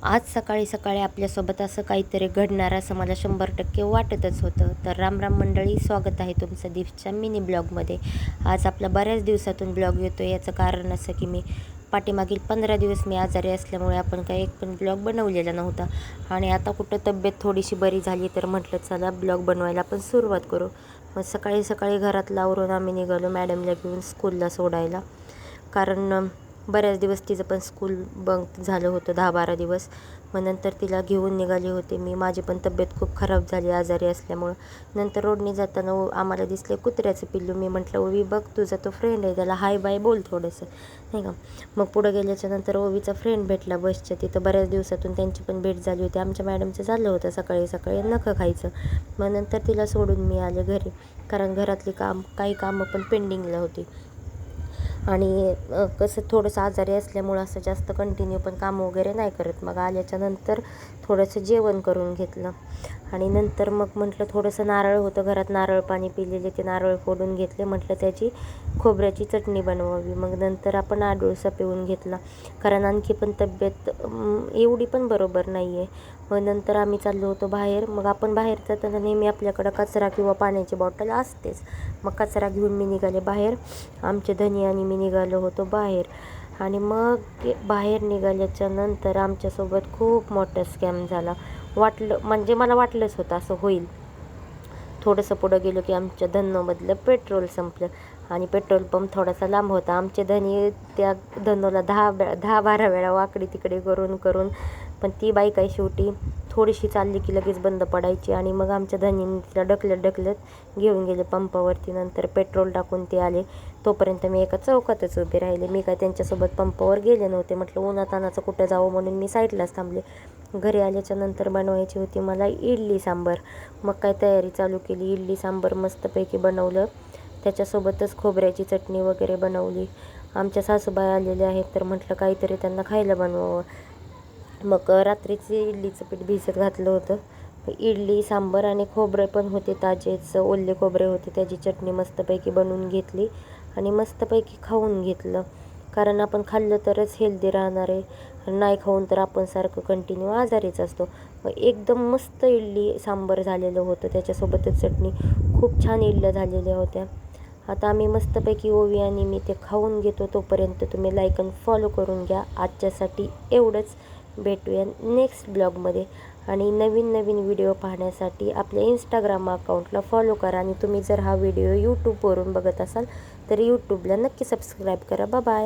आज सकाळी सकाळी आपल्यासोबत असं काहीतरी घडणार असं मला 100% वाटतच होतं. तर राम मंडळी, स्वागत आहे तुमचं दीपच्या मिनी ब्लॉगमध्ये. आज आपला बऱ्याच दिवसातून ब्लॉग येतो. याचं कारण असं की मी पाठीमागील 15 दिवस मी आजारी असल्यामुळे आपण काही एक पण ब्लॉग बनवलेला नव्हता. आणि आता कुठं तब्येत थोडीशी बरी झाली तर म्हटलं चला ब्लॉग बनवायला आपण सुरुवात करू. मग सकाळी सकाळी घरातलं आवरून आम्ही निघालो मॅडमला घेऊन स्कूलला सोडायला. कारण बऱ्याच दिवस तिचं पण स्कूल बंक झालं होतं, 10-12 दिवस. मग नंतर तिला घेऊन निघाले होते मी. माझी पण तब्येत खूप खराब झाली आजारी असल्यामुळं. नंतर रोडने जाताना आम्हाला दिसले कुत्र्याचं पिल्लू. मी म्हटलं ओवी बघ, तुझा तो फ्रेंड आहे, त्याला हाय बाय बोल थोडंसं, नाही का. मग पुढं गेल्याच्या नंतर ओवीचा फ्रेंड भेटला बसच्या तिथं. बऱ्याच दिवसातून त्यांची पण भेट झाली होती. आमच्या मॅडमचं झालं होतं सकाळी सकाळी नखं खायचं. मग नंतर तिला सोडून मी आले घरी, कारण घरातली काही कामं पण पेंडिंगला होती. आणि कसं थोडंसं आजारी असल्यामुळं असं जास्त कंटिन्यू पण काम वगैरे नाही करत. मग आल्याच्यानंतर थोडंसं जेवण करून घेतलं. आणि नंतर मग म्हटलं थोडंसं नारळ होतं घरात, नारळ पाणी पिलेले, ते नारळ फोडून घेतले. म्हटलं त्याची खोबऱ्याची चटणी बनवावी. मग नंतर आपण आडूळसा पिऊन घेतला, कारण आणखी पण तब्येत एवढी पण बरोबर नाही आहे. मग नंतर आम्ही चाललो होतो बाहेर. मग आपण बाहेर जाताना नेहमी आपल्याकडं कचरा किंवा पाण्याची बॉटल असतेच. मग कचरा घेऊन मी निघाले बाहेर. आमचे धनी आणि मी निघालो होतो बाहेर. आणि मग बाहेर निघाल्याच्या नंतर आमच्यासोबत खूप मोठा स्कॅम झाला. म्हणजे मला वाटलंच होतं असं होईल. थोडंसं पुढं गेलो की आमच्या धनोमधलं पेट्रोल संपलं. आणि पेट्रोल पंप थोडासा लांब होता. आमचे धनी त्या धनोला 10-12 वेळा वाकडी तिकडे करून पण ती बाई काही शेवटी थोडीशी चालली की लगेच बंद पडायची. आणि मग आमच्या धनीने तिला ढकलत घेऊन गेले पंपावरती. नंतर पेट्रोल टाकून ते आले. तोपर्यंत मी एका चौकातच उभे राहिले. मी काय त्यांच्यासोबत पंपावर गेले नव्हते. म्हटलं उन्हातानाचं कुठं जावं म्हणून मी साईडलाच थांबले. घरी आल्याच्या नंतर बनवायची होती मला इडली सांबार. मग काय तयारी चालू केली. इडली सांबार मस्तपैकी बनवलं. त्याच्यासोबतच खोबऱ्याची चटणी वगैरे बनवली. आमच्या सासूबाई आलेल्या आहेत तर म्हटलं काहीतरी त्यांना खायला बनवावं. मग रात्रीचे इडलीचं पीठ भिजत घातलं होतं. इडली सांबार आणि खोबरे पण होते ताजेच, ओले खोबरे होते, त्याची चटणी मस्तपैकी बनवून घेतली आणि मस्तपैकी खाऊन घेतलं. कारण आपण खाल्लं तरच हेल्दी राहणार आहे, नाही खाऊन तर आपण सारखं कंटिन्यू आजारीच असतो. मग एकदम मस्त इडली सांबार झालेलं होतं, त्याच्यासोबतच चटणी. खूप छान इडल्या झालेल्या होत्या. आता आम्ही मस्तपैकी ओवी आणि मी ते खाऊन घेतो. तोपर्यंत तुम्ही लाईक आणि फॉलो करून घ्या. आजच्यासाठी एवढंच. भेटूया नेक्स्ट ब्लॉगमध्ये. आणि नवीन व्हिडिओ पाहण्यासाठी आपल्या इंस्टाग्राम अकाउंटला फॉलो करा. आणि तुम्ही जर हा व्हिडिओ यूट्यूबवरून बघत असाल तर यूट्यूबला नक्की सबस्क्राईब करा. बाय.